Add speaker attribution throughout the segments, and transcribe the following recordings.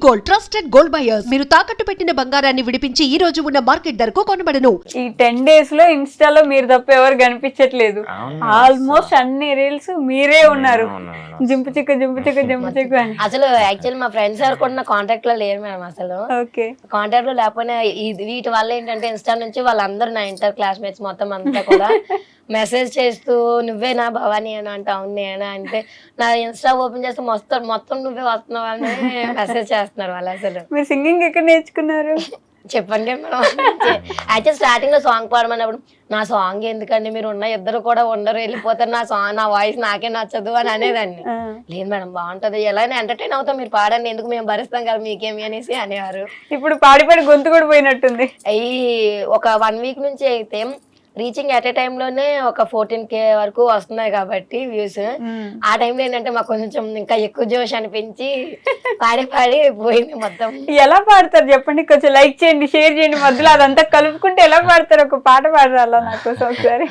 Speaker 1: Gold, trusted gold buyers. మీరు తాకట్టు పెట్టిన బంగారాన్ని విడిపించి ఈ రోజు ఉన్న మార్కెట్ ధరకు కొనబడను.
Speaker 2: ఈ 10 days లో ఇన్స్టాలో మీరు తప్ప ఎవరు కనిపించట్లేదు. ఆల్మోస్ట్ అన్ని రీల్స్ మీరే ఉన్నారు. జింపు చిక్కు అని.
Speaker 3: అసలు యాక్చువల్లీ మా ఫ్రెండ్స్ ఎవరు కూడా కాంటాక్ట్ లో లేరు మేడం. అసలు కాంటాక్ట్ లో లేకపోయినా వీటి వల్ల ఏంటంటే ఇన్స్టా నుంచి వాళ్ళందరూ నా ఇంటర్ క్లాస్మేట్స్ మొత్తం అంతా కూడా మెసేజ్ చేస్తూ నువ్వేనా భవానీ అని అంటే అవును నేనా అంటే నా ఇన్స్టా ఓపెన్ చేస్తే మొత్తం నువ్వే వస్తున్నావు అని మెసేజ్ చేస్తున్నారు వాళ్ళు. అసలు
Speaker 2: మీరు సింగింగ్ ఎక్కడ నేర్చుకున్నారు
Speaker 3: చెప్పండి మేడం. యాక్చువల్ స్టార్టింగ్ లో సాంగ్ పాడమన్నప్పుడు నా సాంగ్ ఎందుకండి మీరు ఉన్న ఇద్దరు కూడా ఉండరు వెళ్ళిపోతారు, నా వాయిస్ నాకే నచ్చదు అని అనేదాన్ని. లేదు మేడం బాగుంటది, ఎలా ఎంటర్టైన్ అవుతాం మీరు పాడండి, ఎందుకు మేము భరిస్తాం కదా మీకేమి అనేసి అనేవారు.
Speaker 2: ఇప్పుడు పాడి గొంతు కూడా పోయినట్టుంది.
Speaker 3: అయ్యి ఒక 1 week నుంచి అయితే రీచింగ్ అట్ ఏ టైమ్ లోనే ఒక 14K వరకు వస్తున్నాయి కాబట్టి వ్యూస్. ఆ టైంలో ఏంటంటే మాకు కొంచెం ఇంకా ఎక్కువ జోష్ అనిపించి పాడి పోయింది మొత్తం.
Speaker 2: ఎలా పాడతారు చెప్పండి, కొంచెం లైక్ చేయండి, షేర్ చేయండి, మధ్యలో అదంతా కలుపుకుంటే ఎలా పాడతారు, ఒక పాట పాడాలా నాకు ఒకసారి.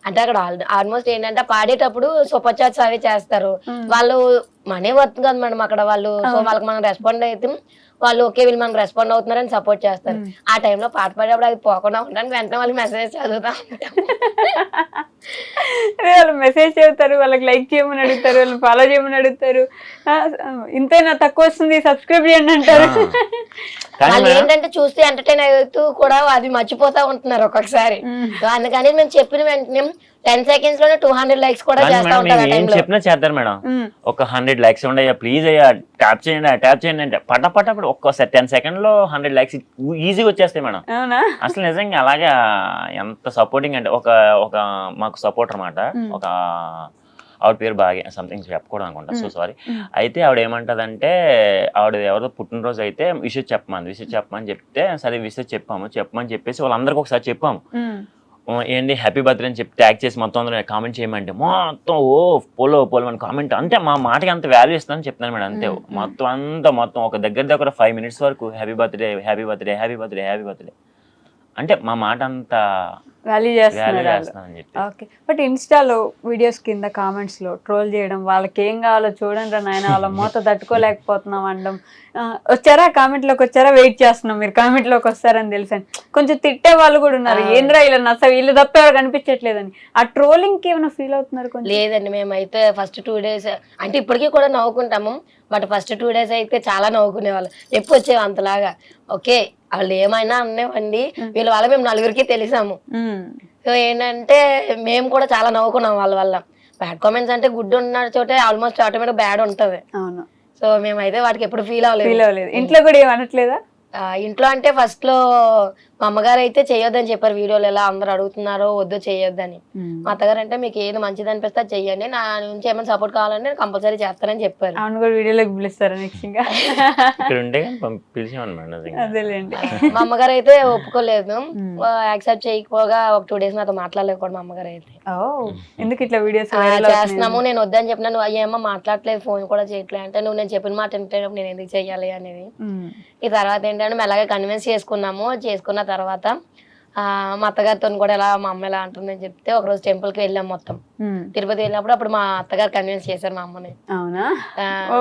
Speaker 3: అంటే అక్కడ ఆల్మోస్ట్ ఏంటంటే పాడేటప్పుడు సూపర్ చాట్స్ అవి చేస్తారు వాళ్ళు, మనీ వర్త్ కదా మేడం అక్కడ వాళ్ళు. సో వాళ్ళకి మనం రెస్పాండ్ అయితే వాళ్ళు ఓకే వీళ్ళు మనకు రెస్పాండ్ అవుతున్నారని సపోర్ట్ చేస్తారు. ఆ టైంలో పాట పాడేటప్పుడు అది పోకుండా ఉండడానికి వెంటనే వాళ్ళు మెసేజ్ చదువుతా ఉంటాం.
Speaker 2: వాళ్ళు మెసేజ్ చదువుతారు, వాళ్ళకి లైక్ చేయమని అడుగుతారు, వాళ్ళు ఫాలో చేయమని అడుగుతారు. ఇంతైనా తక్కువ వస్తుంది సబ్స్క్రైబ్ చేయండి అంటారు.
Speaker 3: వాళ్ళు ఏంటంటే చూస్తే ఎంటర్టైన్ అవుతూ కూడా అది మర్చిపోతా ఉంటున్నారు ఒక్కొక్కసారి. అందుకని మేము చెప్పిన వెంటనే 10 seconds లోనే 200 likes కూడా చేస్తా ఉంటారు.
Speaker 4: చెప్పినా చేస్తారు మేడం. ఒక 100 likes ఉండయా ప్లీజ్ అయ్యా ట్యాప్ చేయండి అంటే పటపటప్పుడు ఒక్కసారి 10 seconds లో 100 likes ఈజీగా వచ్చేస్తాయి మేడం. అసలు నిజంగా అలాగా ఎంత సపోర్టింగ్ అంటే ఒక మాకు సపోర్ట్ అనమాట. ఒక ఆవిడ పేరు బాగా సంథింగ్ చెప్పకూడదు అనుకుంటా, సో సారీ. అయితే ఆవిడ ఏమంటదంటే ఆవిడ ఎవరిదో పుట్టినరోజు అయితే విషయం చెప్పమని చెప్తే సరే విషయం చెప్పమని చెప్పేసి వాళ్ళందరికీ ఒకసారి చెప్పాము. ఏంటి హ్యాపీ బర్త్డే అని చెప్పి ట్యాగ్ చేసి మొత్తం అందరూ కామెంట్ చేయమంటే మొత్తం పోలో మన కామెంట్ అంటే మా మాటకి అంత వాల్యూ ఇస్తానని చెప్తాను మేడం. అంతే మొత్తం ఒక దగ్గర 5 minutes వరకు హ్యాపీ బర్త్డే అంటే మా మాట అంతా
Speaker 2: వాల్యూ చేస్తున్నాను. ఓకే, బట్ ఇన్స్టాలో వీడియోస్ కింద కామెంట్స్ లో ట్రోల్ చేయడం, వాళ్ళకి ఏం కావాలో చూడండి నాయన వాళ్ళ మూత తట్టుకోలేకపోతున్నాం అనడం. వచ్చారా కామెంట్ లోకి వచ్చారా, వెయిట్ చేస్తున్నాం మీరు కామెంట్ లోకి వస్తారని తెలుసని. కొంచెం తిట్టే వాళ్ళు కూడా ఉన్నారు, ఏంద్రా ఇలా నచ్చ వీళ్ళు తప్ప ఎవరు కనిపించట్లేదని. ఆ ట్రోలింగ్ కి ఏమైనా ఫీల్ అవుతున్నారు? కొంచెం
Speaker 3: లేదండి, మేమైతే ఫస్ట్ 2 days అంటే ఇప్పటికీ కూడా నవ్వుకుంటాము. బట్ ఫస్ట్ 2 days అయితే చాలా నవ్వుకునే వాళ్ళు, ఎప్పుడు వచ్చేవి అంతలాగా. ఓకే వాళ్ళు ఏమైనా అన్నేవండి, వీళ్ళ వల్ల మేము 4గురికి తెలిసాము. సో ఏంటంటే మేము కూడా చాలా నవ్వుకున్నాం వాళ్ళ వల్ల. బ్యాడ్ కామెంట్స్ అంటే గుడ్ ఉన్న చోటే ఆల్మోస్ట్ ఆటోమేటిక్ బ్యాడ్ ఉంటది. సో మేమైతే వాటికి ఎప్పుడు ఫీల్ అవ్వలేదు.
Speaker 2: ఇంట్లో కూడా ఏమనట్లేదా?
Speaker 3: ఇంట్లో అంటే ఫస్ట్ లో మా అమ్మగారు అయితే చేయొద్దని చెప్పారు, వీడియోలు ఎలా అందరు అడుగుతున్నారో వద్దు చేయొద్దని. మా అత్తగారు అంటే మీకు ఏది మంచిది అనిపిస్తే చెయ్యండి, నా నుంచి ఏమైనా సపోర్ట్ కావాలంటే కంపల్సరీ చేస్తానని చెప్పారు.
Speaker 2: అవును కూడా వీడియోలోకి పిలుస్తారా నెక్స్ట్?
Speaker 3: మా అమ్మగారు అయితే ఒప్పుకోలేదు, యాక్సెప్ట్ చేయకపోగా ఒక 2 days నాతో మాట్లాడలేదు కూడా మా అమ్మగారు అయితే.
Speaker 2: ఎందుకు ఇట్లా వీడియోస్
Speaker 3: చేస్తున్నాము నేను వద్దని చెప్పిన, నువ్వు అయ్యేమో మాట్లాడలేదు ఫోన్ కూడా చేయట్లేదు అంటే, నువ్వు నేను చెప్పిన మాట వింటే నేను ఎందుకు చెయ్యాలి అనేది. ఈ తర్వాత ఏంటంటే మెల్లగా కన్విన్స్ చేసుకున్న తర్వాత మా అత్తగారితో కూడా ఎలా మా అమ్మ ఎలా అంటుందని చెప్తే ఒకరోజు టెంపుల్ కి వెళ్ళాం మొత్తం. తిరుపతి వెళ్ళినప్పుడు అప్పుడు మా అత్తగారు కన్విన్స్ చేశారు మా అమ్మని.
Speaker 2: అవునా?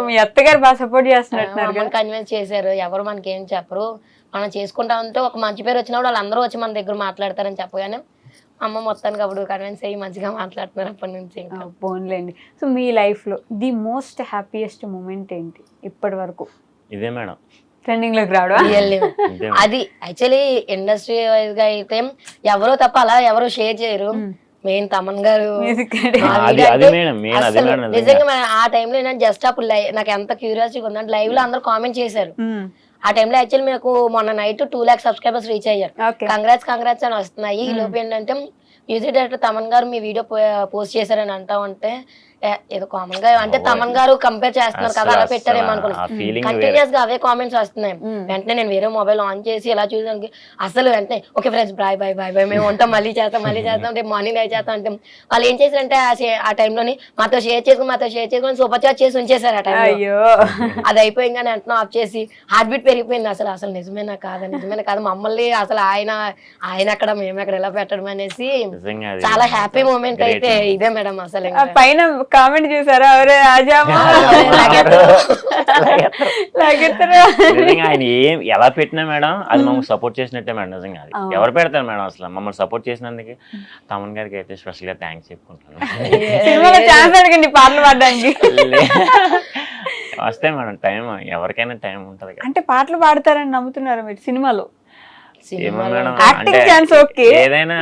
Speaker 2: మీ అత్తగారు బాగా సపోర్ట్ చేస్తున్నారు.
Speaker 3: కన్విన్స్ చేశారు, ఎవరు మనకి ఏం చెప్పరు, మనం చేసుకుంటా ఉంటే ఒక మంచి పేరు వచ్చినప్పుడు వాళ్ళందరూ వచ్చి మన దగ్గర మాట్లాడతారని చెప్పగానే అమ్మ మొత్తానికి అప్పుడు కన్విన్స్ అయ్యి మంచిగా మాట్లాడుతున్నారు అప్పటి నుంచి.
Speaker 2: పోన్లేండి. సో మీ లైఫ్ లో ది మోస్ట్ హ్యాపీయెస్ట్ మూమెంట్ ఏంటి ఇప్పటి వరకు?
Speaker 4: ఇదే మేడం,
Speaker 2: ట్రెండింగ్ లోకి రావడం.
Speaker 3: అది యాక్చువల్లీ ఇండస్ట్రీ వైజ్ గా అయితే ఎవరో తప్ప అలా ఎవరు షేర్ చేయరు. మెయిన్ తమన్ గారు నిజంగా ఆ టైంలో నేను జస్ట్ అప్పుడు నాకు ఎంత క్యూరియాసిటీ ఉందంటే లైవ్ లో అందరూ కామెంట్ చేశారు. ఆ టైంలో యాక్చువల్లీ మీకు మొన్న నైట్ 2 lakh సబ్స్క్రైబర్స్ రీచ్ అయ్యారు. కంగ్రాట్స్ అని వస్తున్నాయి. ఈ లోపు ఏంటంటే మ్యూజిక్ డైరెక్టర్ తమన్ గారు మీ వీడియో పోస్ట్ చేశారని అంటా ఉంటే ఏదో కామన్ గా అంటే తమన్ గారు కంపేర్ చేస్తున్నారు కదా అలా పెట్టారేమో అనుకున్నాను. కంటిన్యూస్ గా అవే కామెంట్స్ వస్తున్నాయి. వెంటనే నేను వేరే మొబైల్ ఆన్ చేసి ఇలా చూసానికి అసలు వెంటనే ఓకే ఫ్రెండ్స్ బాయ్ మేము ఉంటాం, మళ్ళీ చేస్తాం రేపు మార్నింగ్ లైవ్ చేస్తాం అంటే వాళ్ళు ఏం చేశారంటే ఆ టైంలోని మాతో షేర్ చేసుకుని సూపర్ చాట్ చేసి ఉంచేసారు. ఆ టైంలో అది అయిపోయిందని వెంటనే ఆఫ్ చేసి హార్ట్ బీట్ పెరిగిపోయింది. అసలు నిజమేనా కాదు మమ్మల్ని అసలు ఆయన అక్కడ మేము అక్కడ ఎలా పెట్టడం అనేసి చాలా హ్యాపీ మూమెంట్ అయితే ఇదే మేడం. అసలు
Speaker 2: పైన కామెంట్ చూసారా ఎవరే ఆజామా లాగెత్తరా
Speaker 4: నిజంగా ఆయన ఏం ఎలా పెట్టినా మేడం అది మమ్మల్ని సపోర్ట్ చేసినట్టే మేడం. నిజంగా అది ఎవరు పెడతారు మేడం అసలు మమ్మల్ని సపోర్ట్ చేసినందుకు తమన్ గారికి అయితే స్పెషల్ గా థ్యాంక్స్ చెప్పుకుంటాను.
Speaker 2: సినిమాలో ఛాన్స్ అడగండి పాటలు పాడడానికి.
Speaker 4: వస్తే మేడం టైం ఎవరికైనా టైం ఉంటది కదా.
Speaker 2: అంటే పాటలు పాడతారని నమ్ముతున్నారు మీరు సినిమాలో?
Speaker 4: ఏమో మేడం
Speaker 2: యాక్టింగ్ ఛాన్స్ ఓకే,
Speaker 4: ఏదైనా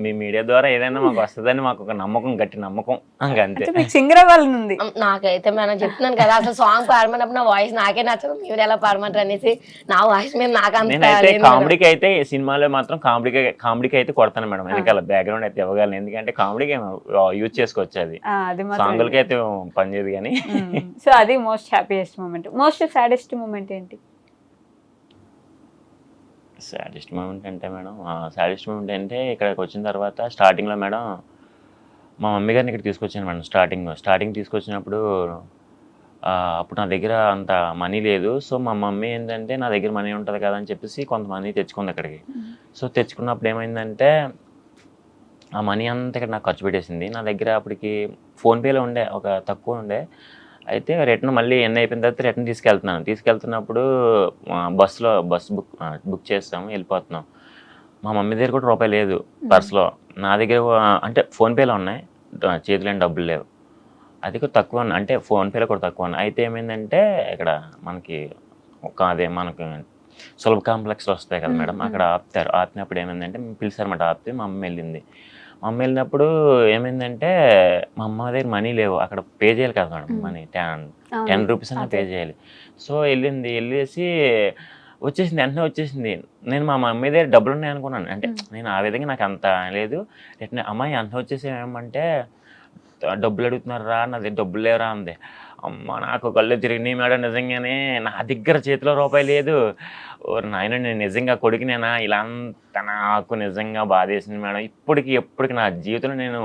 Speaker 4: మీ మీడియా ద్వారా ఏదైనా మాకు వస్తుందని మాకు ఒక నమ్మకం, గట్టి నమ్మకం అంతే.
Speaker 2: మీకు సింగర్ అవ్వాలని ఉంది.
Speaker 3: నాకైతే మనం చెప్తున్నాను కదా అసలు సాంగ్ పాడమన్నప్పుడు నా వాయిస్ నాకే నచ్చదు, మీరు ఎలా పాడమంటారు అనేసి నా వాయిస్ మీద నాకు
Speaker 4: నేనైతే కామెడీకి అయితే సినిమాలో మాత్రం కామెడీకి అయితే కొడతాను మేడం. వెనకాల బ్యాక్గ్రౌండ్ అయితే ఇవ్వగలను, ఎందుకంటే కామెడీకి యూజ్ చేసుకోవచ్చు. అది సాంగులకి అయితే పనిచేయదు కానీ.
Speaker 2: సో అది most happiest moment. Most saddest moment ఏంటి?
Speaker 4: సాడెస్ట్ మూమెంట్ అంటే మేడం, సాడెస్ట్ మూమెంట్ అంటే ఇక్కడికి వచ్చిన తర్వాత స్టార్టింగ్లో మేడం మా మమ్మీ గారిని ఇక్కడ తీసుకొచ్చాను మేడం. స్టార్టింగ్ తీసుకొచ్చినప్పుడు అప్పుడు నా దగ్గర అంత మనీ లేదు. సో మా మమ్మీ ఏంటంటే నా దగ్గర మనీ ఉంటుంది కదా అని చెప్పేసి కొంతమంది తెచ్చుకుంది ఇక్కడికి. సో తెచ్చుకున్నప్పుడు ఏమైందంటే ఆ మనీ అంతా ఇక్కడ నాకు ఖర్చు పెట్టేసింది. నా దగ్గర అప్పటికి ఫోన్పేలో ఉండే ఒక తక్కువ ఉండే. అయితే రిటర్న్ మళ్ళీ ఎన్ని అయిపోయిన తర్వాత రిటర్న్ తీసుకెళ్తున్నప్పుడు బస్ బుక్ చేస్తాము, వెళ్ళిపోతున్నాం. మా మమ్మీ దగ్గర కూడా రూపాయి లేదు పర్స్లో. నా దగ్గర అంటే ఫోన్పేలో ఉన్నాయి, చేతిలో డబ్బులు లేవు. అది కూడా తక్కువ అంటే ఫోన్పేలో కూడా తక్కువ ఉన్నాయి. అయితే ఏమైందంటే ఇక్కడ మనకి మనకి సులభ కాంప్లెక్స్లో వస్తాయి కదా మేడం, అక్కడ ఆపినప్పుడు ఏమైందంటే పిలిచారన్నమాట. ఆపితే మా అమ్మ వెళ్ళింది. మా అమ్మ వెళ్ళినప్పుడు ఏమైందంటే మా అమ్మ దగ్గర మనీ లేవు, అక్కడ పే చేయాలి కదా మేడం, మనీ 10 రూపీస్ అన్న పే చేయాలి. సో వెళ్ళేసి వెంటనే వచ్చేసింది. నేను మా మమ్మీ దగ్గర డబ్బులు ఉన్నాయి అనుకున్నాను, అంటే నేను ఆ విధంగా నాకు అంత లేదు. అమ్మాయి వెంటనే వచ్చేసి ఏమంటే డబ్బులు అడుగుతున్నారా, నా దగ్గర డబ్బులు లేవరా అంది. అమ్మ నాకు కళ్ళు తిరిగినాయి మేడం. నిజంగానే నా దగ్గర చేతిలో రూపాయి లేదు. నాయన నేను నిజంగా కొడుకునేనా ఇలా అంత నాకు నిజంగా బాధేసింది మేడం. ఎప్పటికి నా జీవితంలో నేను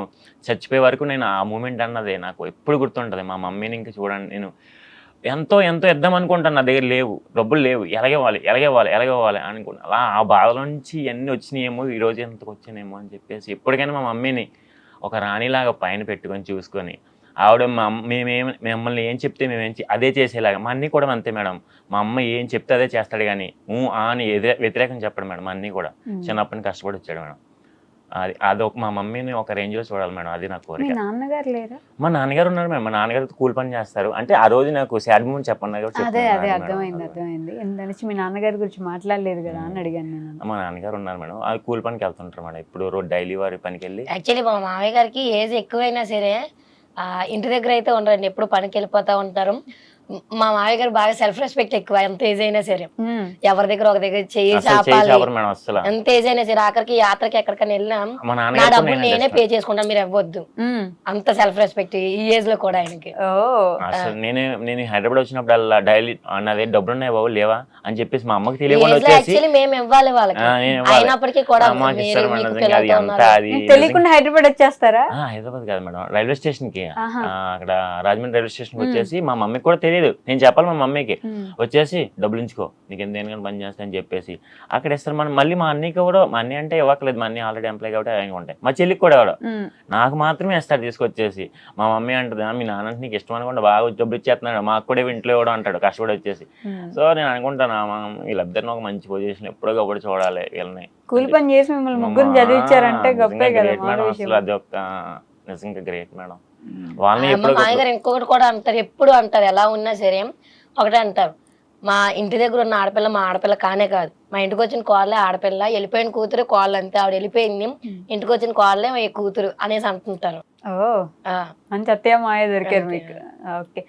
Speaker 4: చచ్చిపోయే వరకు నేను ఆ మూమెంట్ అన్నది నాకు ఎప్పుడు గుర్తుంటుంది. మా మమ్మీని ఇంకా చూడండి, నేను ఎంతో ఇద్దాం అనుకుంటాను, నా దగ్గర లేవు, డబ్బులు లేవు, ఎలాగేవాలి అనుకుంటా. అలా ఆ బాధల నుంచి ఎన్ని వచ్చినాయేమో ఈరోజు ఎంతకు వచ్చానేమో అని చెప్పేసి ఎప్పటికైనా మా మమ్మీని ఒక రాణిలాగా పైన పెట్టుకొని చూసుకొని ఆవిడ మిమ్మల్ని ఏం చెప్తే అదే చేసేలాగా. మా అన్నీ కూడా అంతే మేడం, మా అమ్మ ఏం చెప్తే అదే చేస్తాడు కానీ అని వ్యతిరేకం చెప్పడు మేడం. మా అన్నీ కూడా చిన్నప్పటి కష్టపడి వచ్చాడు మేడం. అది మా మమ్మీని ఒక రేంజ్లో చూడాలి మేడం, అది నా కోరిక.
Speaker 2: నాన్నగారు లేరా?
Speaker 4: మా నాన్నగారు ఉన్నారు మేడం. మా నాన్నగారు కూలి పని చేస్తారు. అంటే ఆ రోజు నాకు సాడ్ మూమెంట్ చెప్పండి.
Speaker 2: అదే అర్థమైంది. ఎందుకంటే మీ నాన్నగారి గురించి మాట్లాడలేదు కదా అని అడిగాను నేను.
Speaker 4: మా నాన్నగారు ఉన్నారు మేడం, అది కూలి పనికి వెళ్తుంటారు మేడం. ఇప్పుడు డైలీ వారి పనికి వెళ్ళి.
Speaker 3: యాక్చువల్లీ మా మామయ్య గారికి ఏజ్ ఎక్కువైనా సరే ఇంటి దగ్గర అయితే ఉండరండి, ఎప్పుడు పనికి వెళ్ళిపోతా ఉంటారు. మా మామయ్య గారు బాగా సెల్ఫ్ రెస్పెక్ట్ ఎక్కువ, ఎంత ఏజ్ అయినా సరే. ఎవరి దగ్గర ఒక దగ్గర చెయ్యి చాపాలి, ఎంత ఏజ్ అయినా సరే. ఆఖరికి యాత్రకి ఎక్కడికైనా వెళ్ళినా నా డబ్బులు నేనే పే చేసుకుంటాను, మీరు ఇవ్వద్దు, అంత సెల్ఫ్ రెస్పెక్ట్ ఈ ఏజ్ లో కూడా ఆయనకి.
Speaker 4: అసలు నేను హైదరాబాద్ వచ్చినప్పుడు అలా డైలీ నాదే డబ్బులు ఉన్నాయి బాబు లేవా అని చెప్పేసి మా అమ్మకి తెలియకుండా వచ్చేసి
Speaker 3: మేము ఇవ్వాలి వాళ్ళకి. అయినప్పటికీ కూడా
Speaker 2: తెలియకుండా హైదరాబాద్ వచ్చేస్తారా?
Speaker 4: హైదరాబాద్ కాదు మేడం, రైల్వే స్టేషన్ కి, అక్కడ రాజమండ్రి రైల్వే స్టేషన్ కి వచ్చేసి మా మమ్మీకి కూడా తెలియదు, నేను చెప్పాలి మా మమ్మీకి. వచ్చేసి డబ్బులు ఉంచుకో, నీకు దేనికైనా పని చేస్తా అని చెప్పేసి అక్కడ ఇస్తారు. మనం మళ్ళీ మా అన్నయ్యకి కూడా, మా అన్నయ్య అంటే ఇవ్వట్లేదు, మా అన్నయ్య ఆల్రెడీ ఎంప్లాయ్ కాబట్టి ఆయన ఉంటాయి. మా చెల్లికి కూడా ఎవడో నాకు మాత్రమే ఇస్తాడు తీసుకొచ్చేసి. మా మమ్మీ అంటది, మీ నాన్న నీకు ఇష్టం అనుకుంటే బాగా డబ్బులు ఇచ్చేస్తున్నాడు, మాకు కూడా ఇంట్లో ఇవ్వడం అంటాడు కష్టపడి వచ్చేసి. సో నేను అనుకుంటాను వీళ్ళిద్దరిని ఒక మంచి పొజిషన్ ఎప్పుడోకప్పుడు చూడాలి వీళ్ళని.
Speaker 2: కూలి పని చేసి మిమ్మల్ని ముగ్గురు చదివించారంటే గొప్పే కదా.
Speaker 4: అది ఒక నిజంగా గ్రేట్ మేడం. వాళ్ళని
Speaker 3: మామయ్య ఇంకొకటి కూడా అంటారు, ఎప్పుడు అంటారు, ఎలా ఉన్నా సరే ఒకటే అంటారు, మా ఇంటి దగ్గర ఉన్న ఆడపిల్ల మా ఆడపిల్ల కానే కాదు, మా ఇంటికి వచ్చిన కోళ్ళే ఆడపిల్ల, వెళ్ళిపోయిన కూతురు కోళ్ళు అంతే, ఆవిడ వెళ్ళిపోయింది, ఇంటికి వచ్చిన కోళ్ళే మా కూతురు అనేసి అంటుంటారు.
Speaker 2: మంచి అత్తయ్య మాయ దొరికారు మీకు. ఓకే,